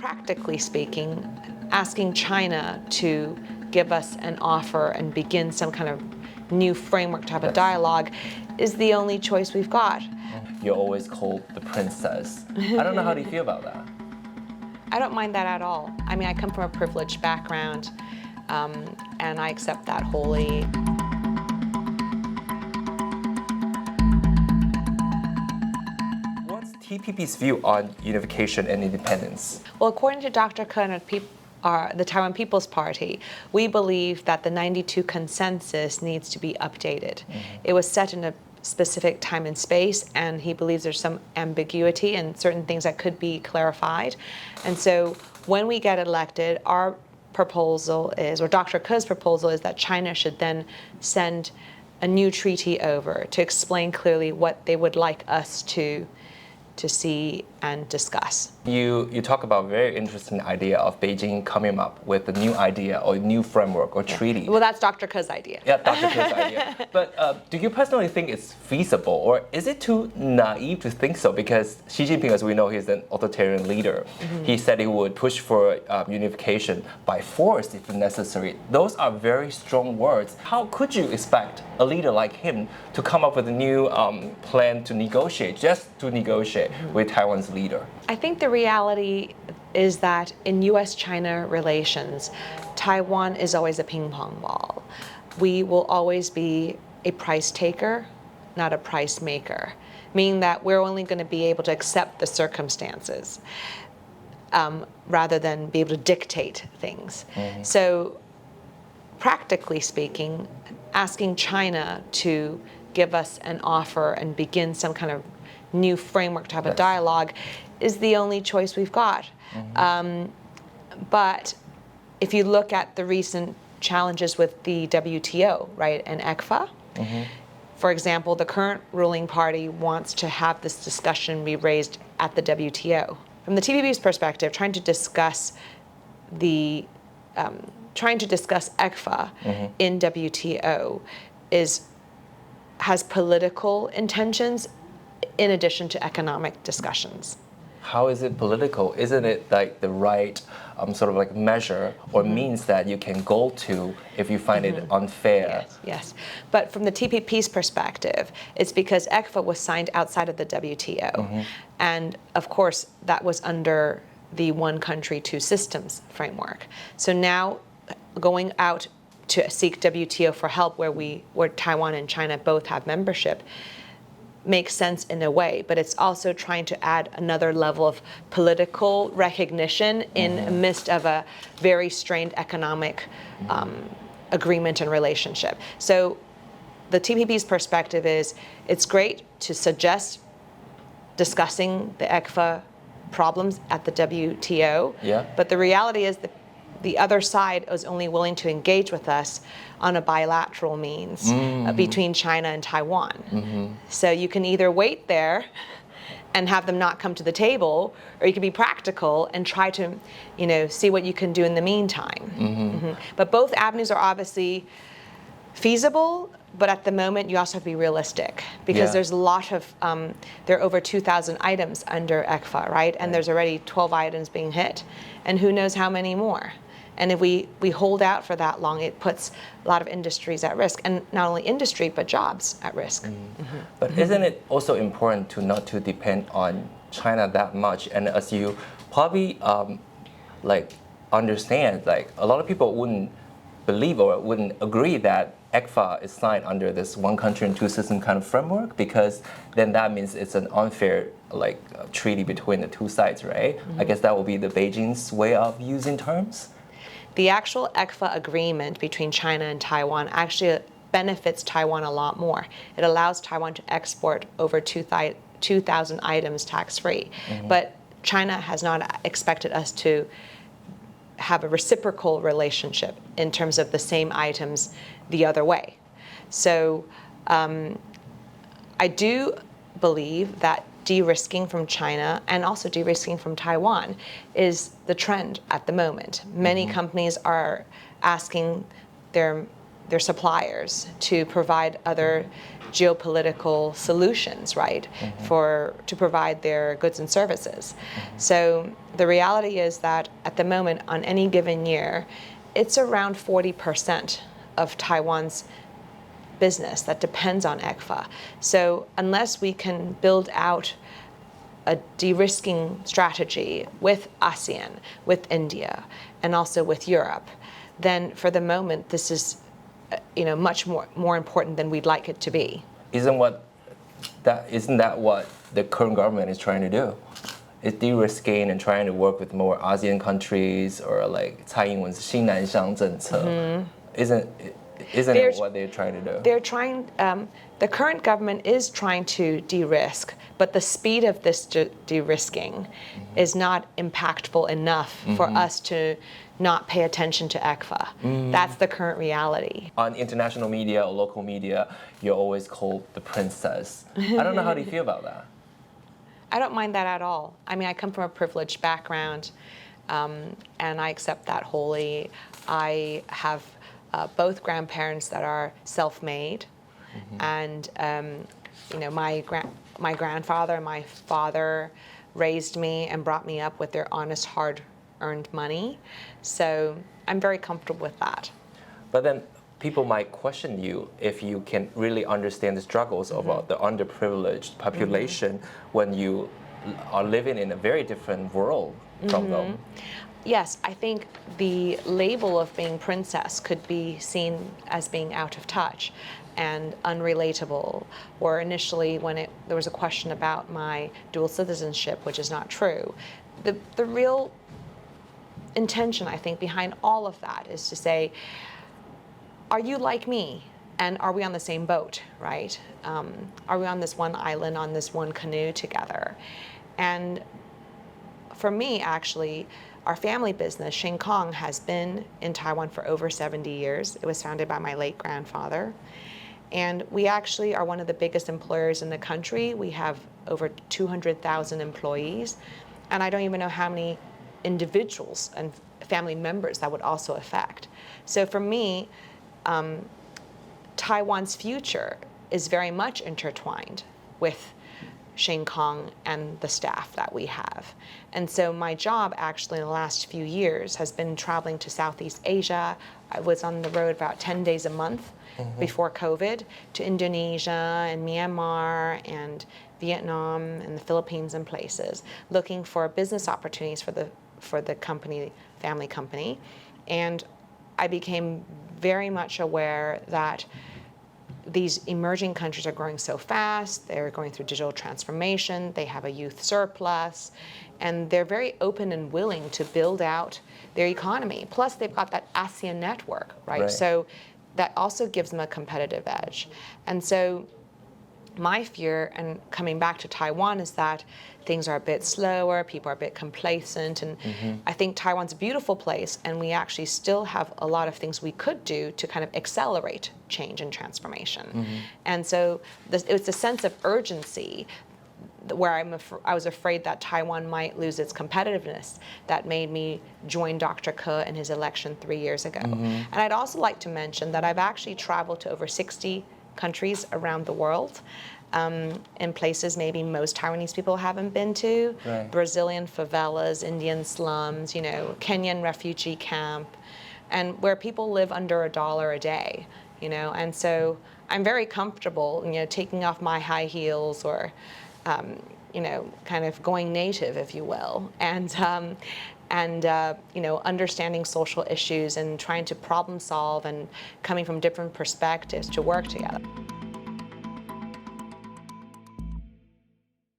practically speaking, asking China to give us an offer and begin some kind of new framework to have a dialogue is the only choice we've got. You're always called the princess. I don't know, how do you feel about that? I don't mind that at all. I mean, I come from a privileged background, and I accept that wholly. What's TPP's view on unification and independence? Well, according to Dr. Ke and the Taiwan People's Party, we believe that the 92 consensus needs to be updated. It was set in a specific time and space, and he believes there's some ambiguity and certain things that could be clarified. And so when we get elected, our proposal is, or Dr. Ke's proposal is, that China should then send a new treaty over to explain clearly what they would like us to see and discuss. You talk about a very interesting idea of Beijing coming up with a new idea or a new framework or treaty. Well, that's Dr. Ke's idea. Yeah, Dr. Ke's idea. But do you personally think it's feasible, or is it too naive to think so? Because Xi Jinping, as we know, he's an authoritarian leader. He said he would push for unification by force if necessary. Those are very strong words. How could you expect a leader like him to come up with a new plan to negotiate, just to negotiate with Taiwan's leader? I think the reality is that in U.S.-China relations, Taiwan is always a ping pong ball. We will always be a price taker, not a price maker, meaning that we're only going to be able to accept the circumstances rather than be able to dictate things. So practically speaking, asking China to give us an offer and begin some kind of new framework to have a dialogue is the only choice we've got. But if you look at the recent challenges with the WTO, right, and ECFA, for example, the current ruling party wants to have this discussion be raised at the WTO. From the TPP's perspective, trying to discuss ECFA in WTO has political intentions in addition to economic discussions. How is it political? Isn't it like the right sort of like measure or means that you can go to if you find it unfair? Yes. But from the TPP's perspective, it's because ECFA was signed outside of the WTO. And of course, that was under the one country, two systems framework. So now going out to seek WTO for help where Taiwan and China both have membership makes sense in a way, but it's also trying to add another level of political recognition in the midst of a very strained economic agreement and relationship. So the TPP's perspective is it's great to suggest discussing the ECFA problems at the WTO, but the reality is that the other side is only willing to engage with us on a bilateral means between China and Taiwan. So you can either wait there and have them not come to the table, or you can be practical and try to, see what you can do in the meantime. But both avenues are obviously feasible, but at the moment you also have to be realistic, because there's a lot of, there are over 2,000 items under ECFA, right? And there's already 12 items being hit, and who knows how many more. And if we hold out for that long, it puts a lot of industries at risk, and not only industry, but jobs at risk. But isn't it also important to not to depend on China that much? And as you probably understand, a lot of people wouldn't believe or wouldn't agree that ECFA is signed under this one country and two system kind of framework, because then that means it's an unfair treaty between the two sides, right? I guess that will be the Beijing's way of using terms. The actual ECFA agreement between China and Taiwan actually benefits Taiwan a lot more. It allows Taiwan to export over 2,000 items tax-free. But China has not expected us to have a reciprocal relationship in terms of the same items the other way. So I do believe that de-risking from China and also de-risking from Taiwan is the trend at the moment. Many companies are asking their their suppliers to provide other geopolitical solutions, right, to provide their goods and services. So the reality is that at the moment, on any given year, it's around 40% of Taiwan's business that depends on ECFA. So unless we can build out a de-risking strategy with ASEAN, with India, and also with Europe, then for the moment, this is much more important than we'd like it to be. Isn't that what the current government is trying to do? It's de-risking and trying to work with more ASEAN countries, or like 蔡英文新南向政策. Isn't it what they're trying to do? They're trying. The current government is trying to de-risk, but the speed of this de-risking is not impactful enough for us to not pay attention to ECFA. That's the current reality. On international media or local media, you're always called the princess. I don't know, how do you feel about that? I don't mind that at all. I mean, I come from a privileged background, and I accept that wholly. I have both grandparents that are self-made, and my grandfather and my father raised me and brought me up with their honest, hard-earned money. So I'm very comfortable with that. But then people might question you if you can really understand the struggles of the underprivileged population when you are living in a very different world from them. Yes, I think the label of being princess could be seen as being out of touch and unrelatable, or initially when there was a question about my dual citizenship, which is not true. The real intention, I think, behind all of that is to say, are you like me? And are we on the same boat, right? Are we on this one island, on this one canoe together? And for me, actually, our family business, Shin Kong, has been in Taiwan for over 70 years. It was founded by my late grandfather. And we actually are one of the biggest employers in the country. We have over 200,000 employees. And I don't even know how many individuals and family members that would also affect. So for me, Taiwan's future is very much intertwined with Shin Kong and the staff that we have. And so my job actually in the last few years has been traveling to Southeast Asia. I was on the road about 10 days a month before COVID, to Indonesia and Myanmar and Vietnam and the Philippines and places, looking for business opportunities for the company, family company. And I became very much aware that these emerging countries are growing so fast, they're going through digital transformation, they have a youth surplus, and they're very open and willing to build out their economy. Plus, they've got that ASEAN network, right? So that also gives them a competitive edge. And so my fear, and coming back to Taiwan, is that things are a bit slower, people are a bit complacent, and I think Taiwan's a beautiful place, and we actually still have a lot of things we could do to kind of accelerate change and transformation. And so it's a sense of urgency where I was afraid that Taiwan might lose its competitiveness that made me join Dr. Ke in his election 3 years ago. And I'd also like to mention that I've actually traveled to over 60 countries around the world, in places maybe most Taiwanese people haven't been to. Brazilian favelas, Indian slums, Kenyan refugee camp, and where people live under $1 a day, and so I'm very comfortable, taking off my high heels or, kind of going native, if you will, and understanding social issues and trying to problem solve and coming from different perspectives to work together.